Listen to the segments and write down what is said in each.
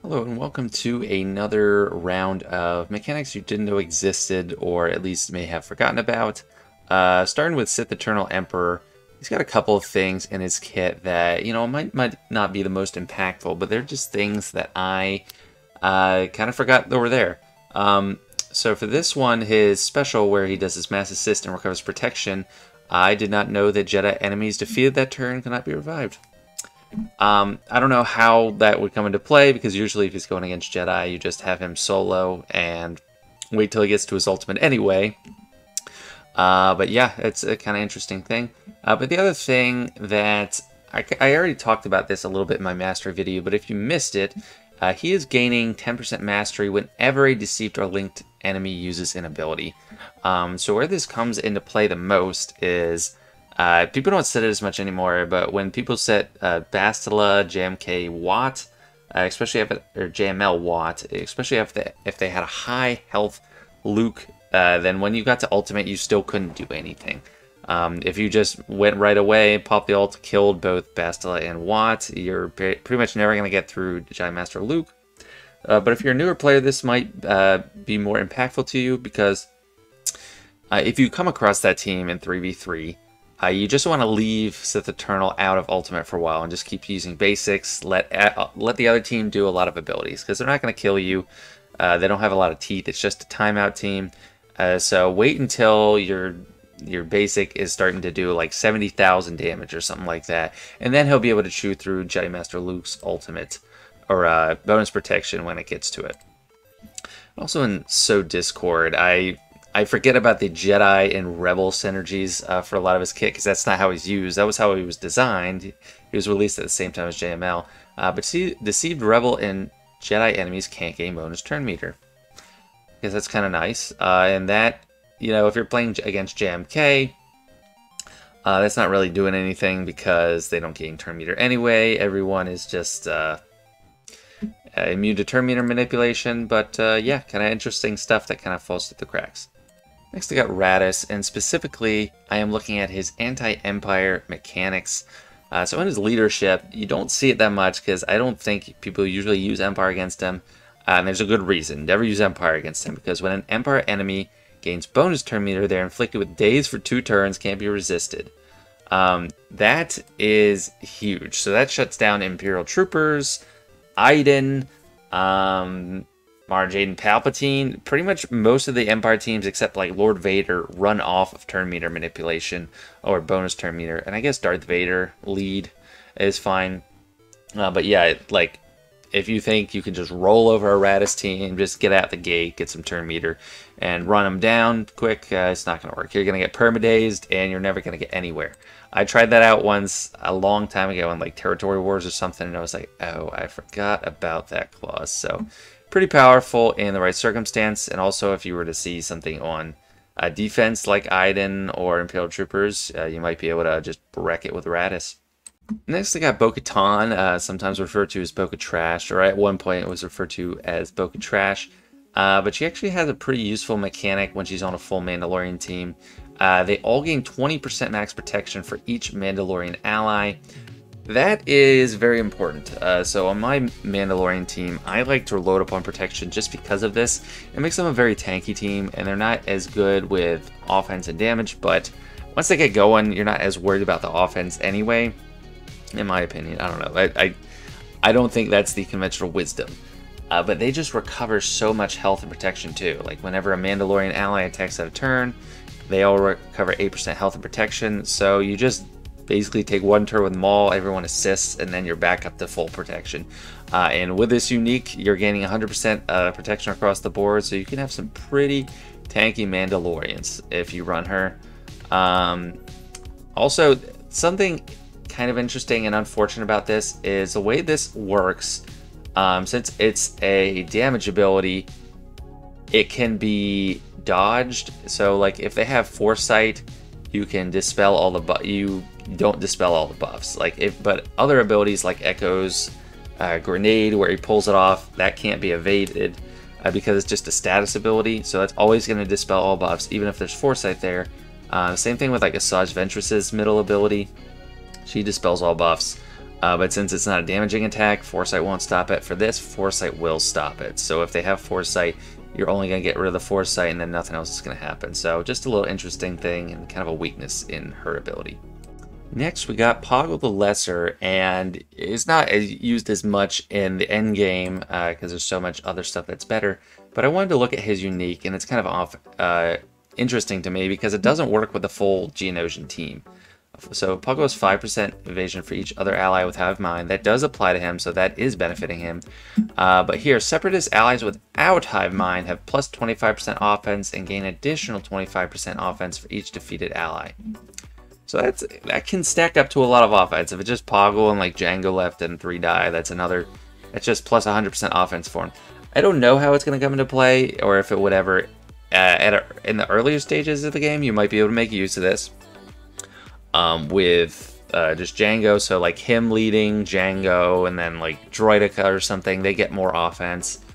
Hello and welcome to another round of mechanics you didn't know existed or at least may have forgotten about. Starting with Sith Eternal Emperor, he's got a couple of things in his kit that, might not be the most impactful, but they're just things that I kind of forgot that were there. So for this one, his special where he does his mass assist and recovers protection, I did not know that Jedi enemies defeated that turn cannot be revived. I don't know how that would come into play, because usually if he's going against Jedi, you just have him solo and wait till he gets to his ultimate anyway. But yeah, it's a kind of interesting thing. But the other thing that I already talked about this a little bit in my mastery video, but if you missed it, he is gaining 10% mastery whenever a deceived or linked enemy uses an ability. So where this comes into play the most is... people don't set it as much anymore, but when people set Bastila, JMK, Watt, especially if or JML Watt, especially if they had a high health Luke, then when you got to ultimate, you still couldn't do anything. If you just went right away, popped the ult, killed both Bastila and Watt, you're pretty much never going to get through Jedi Master Luke. But if you're a newer player, this might be more impactful to you, because if you come across that team in 3v3, you just want to leave Sith Eternal out of Ultimate for a while and just keep using basics. Let the other team do a lot of abilities, because they're not going to kill you. They don't have a lot of teeth. It's just a timeout team. So wait until your basic is starting to do like 70,000 damage or something like that, and then he'll be able to chew through Jedi Master Luke's ultimate or bonus protection when it gets to it. Also in So Discord, I forget about the Jedi and Rebel synergies for a lot of his kit, because that's not how he's used. That was how he was designed. He was released at the same time as JML. But see, Deceived Rebel and Jedi enemies can't gain bonus turn meter, because that's kind of nice. And that, if you're playing against JMK, that's not really doing anything, because they don't gain turn meter anyway. Everyone is just immune to turn meter manipulation. But yeah, kind of interesting stuff that kind of falls through the cracks. Next I got Raddus, and specifically I am looking at his anti-Empire mechanics. So in his leadership, you don't see it that much, because I don't think people usually use Empire against him. And there's a good reason. Never use Empire against him, because when an Empire enemy gains bonus turn meter, they're inflicted with daze for 2 turns, can't be resisted. That is huge. So that shuts down Imperial Troopers, Iden, Mara Jade, Palpatine. Pretty much most of the Empire teams except like Lord Vader run off of turn meter manipulation or bonus turn meter, and I guess Darth Vader lead is fine. But yeah, like if you think you can just roll over a Raddus team, just get out the gate, get some turn meter, and run them down quick, it's not going to work. You're going to get permadazed, and you're never going to get anywhere. I tried that out once a long time ago in like Territory Wars or something, and I was like, oh, I forgot about that clause. So pretty powerful in the right circumstance, and also if you were to see something on defense like Iden or Imperial Troopers, you might be able to just wreck it with Raddus. Next I got Bo-Katan, sometimes referred to as Bo-Katrash, or at one point it was referred to as Bo-Katrash. But she actually has a pretty useful mechanic when she's on a full Mandalorian team. They all gain 20% max protection for each Mandalorian ally. That is very important. So on my Mandalorian team, I like to load up on protection just because of this. It makes them a very tanky team, and they're not as good with offense and damage, but once they get going, you're not as worried about the offense anyway, in my opinion. I don't know. I don't think that's the conventional wisdom. But they just recover so much health and protection too. Like whenever a Mandalorian ally attacks out of turn, they all recover 8% health and protection. So you just basically take one turn with Maul, everyone assists, and then you're back up to full protection. And with this unique, you're gaining 100% protection across the board, so you can have some pretty tanky Mandalorians if you run her. Also, something kind of interesting and unfortunate about this is the way this works. Since it's a damage ability, it can be dodged. So like if they have Foresight, you can dispel all the you don't dispel all the buffs. But other abilities like Echo's grenade, where he pulls it off, that can't be evaded because it's just a status ability. So that's always going to dispel all buffs, even if there's Foresight there. Same thing with like Asajj Ventress's middle ability. She dispels all buffs. But since it's not a damaging attack, Foresight won't stop it. For this, Foresight will stop it. So if they have Foresight, you're only going to get rid of the Foresight and then nothing else is going to happen. So just a little interesting thing and kind of a weakness in her ability. Next, we got Poggle the Lesser, and it's not used as much in the end game because there's so much other stuff that's better. But I wanted to look at his unique, and it's kind of interesting to me because it doesn't work with the full Geonosian team. So Poggle has 5% evasion for each other ally with Hive Mind. That does apply to him, so that is benefiting him. But here, Separatist allies without Hive Mind have plus 25% offense and gain additional 25% offense for each defeated ally. So that can stack up to a lot of offense. If it's just Poggle and like Django left and 3 die, that's just plus 100% offense for him. I don't know how it's going to come into play, or if it would ever, in the earlier stages of the game, you might be able to make use of this. With just Django, so like him leading Django and then like Droideka or something, they get more offense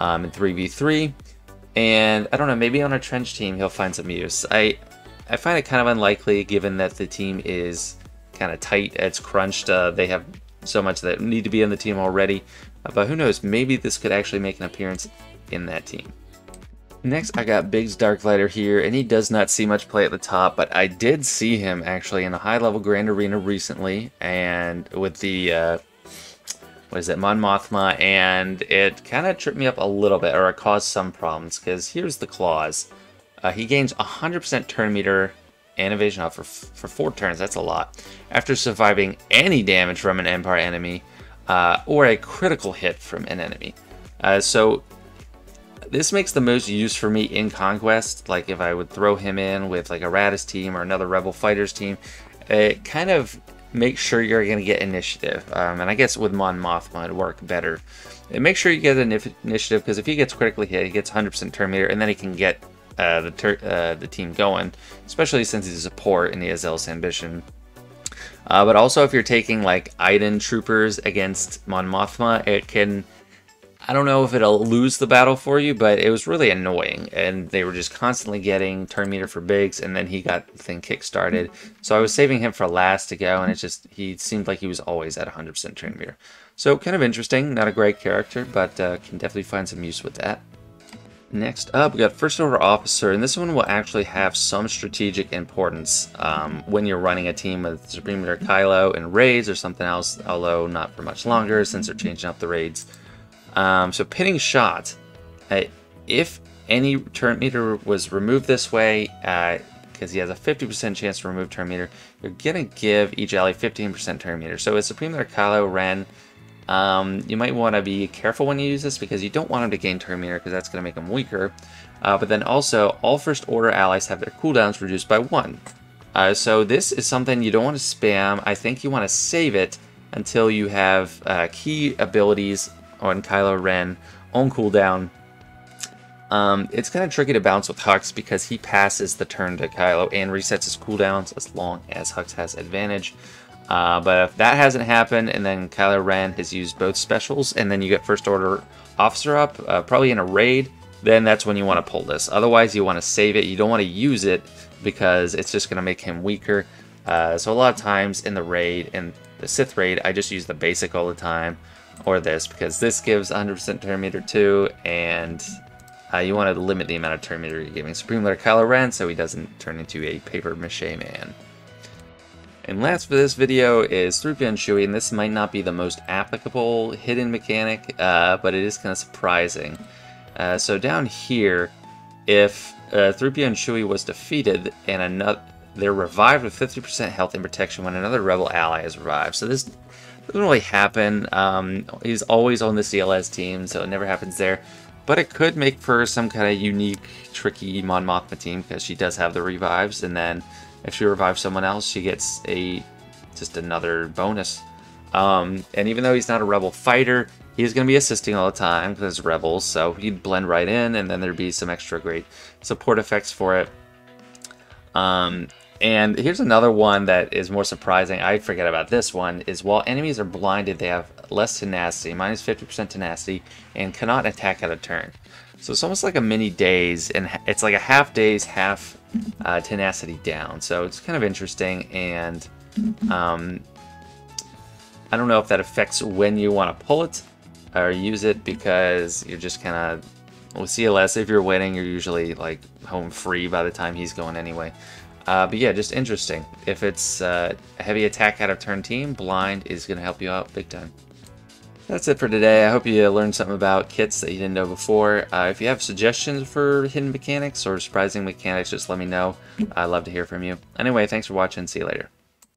in 3v3. And I don't know, maybe on a trench team he'll find some use. I find it kind of unlikely given that the team is kind of tight, it's crunched, they have so much that need to be on the team already. But who knows, maybe this could actually make an appearance in that team. Next, I got Biggs Darklighter here, and he does not see much play at the top, but I did see him actually in a high-level Grand Arena recently, and with the, what is it, Mon Mothma, and it kind of tripped me up a little bit, or it caused some problems, because here's the clause. He gains 100% turn meter and evasion off for 4 turns, that's a lot, after surviving any damage from an Empire enemy, or a critical hit from an enemy. So this makes the most use for me in Conquest. Like if I would throw him in with like a Raddus team or another Rebel Fighters team, it kind of makes sure you're going to get initiative. And I guess with Mon Mothma it'd work better. And make sure you get an initiative, because if he gets critically hit, he gets 100% turn meter, and then he can get the team going, especially since he's a support and he has Zealous Ambition. But also if you're taking like Iden troopers against Mon Mothma, it can, I don't know if it'll lose the battle for you, but it was really annoying, and they were just constantly getting turn meter for Biggs, and then he got the thing kick-started. So I was saving him for last to go, and it's just, he seemed like he was always at 100% turn meter. So kind of interesting, not a great character, but can definitely find some use with that. Next up, we got First Order Officer, and this one will actually have some strategic importance when you're running a team with Supreme Leader Kylo and raids or something else, although not for much longer since they're changing up the raids. So Pinning Shot, if any turn meter was removed this way, because he has a 50% chance to remove turn meter, you're going to give each ally 15% turn meter. So with Supreme Leader Kylo Ren, you might want to be careful when you use this, because you don't want him to gain turn meter, because that's going to make him weaker. But then also, all First Order allies have their cooldowns reduced by 1. So this is something you don't want to spam. I think you want to save it until you have key abilities on Kylo Ren on cooldown. It's kind of tricky to bounce with Hux because he passes the turn to Kylo and resets his cooldowns as long as Hux has advantage. But if that hasn't happened, and then Kylo Ren has used both specials, and then you get First Order Officer up, probably in a raid, then that's when you want to pull this. Otherwise, you want to save it. You don't want to use it because it's just going to make him weaker. So a lot of times in the raid, in the Sith raid, I just use the basic all the time, or this, because this gives 100% turn meter too, and you want to limit the amount of turn meter you're giving Supreme Leader Kylo Ren so he doesn't turn into a paper mache man. And last for this video is 3PO and Chewie, and this might not be the most applicable hidden mechanic, but it is kind of surprising. So down here, if 3PO and Chewie was defeated and they're revived with 50% health and protection when another rebel ally is revived. So this doesn't really happen. He's always on the CLS team, so it never happens there. But it could make for some kind of unique, tricky Mon Mothma team, because she does have the revives, and then if she revives someone else, she gets just another bonus. And even though he's not a rebel fighter, he's going to be assisting all the time because rebels, so he'd blend right in, and then there'd be some extra great support effects for it. And here's another one that is more surprising. I forget about this one, is while enemies are blinded, they have less tenacity, minus 50% tenacity, and cannot attack out of turn. So it's almost like a mini daze, and it's like a half daze, half tenacity down. So it's kind of interesting, and I don't know if that affects when you want to pull it or use it, because you're just kind of, with CLS, if you're winning, you're usually like home free by the time he's going anyway. But yeah, just interesting. If it's a heavy attack out of turn team, Blind is going to help you out big time. That's it for today. I hope you learned something about kits that you didn't know before. If you have suggestions for hidden mechanics or surprising mechanics, just let me know. I'd love to hear from you. Anyway, thanks for watching. See you later.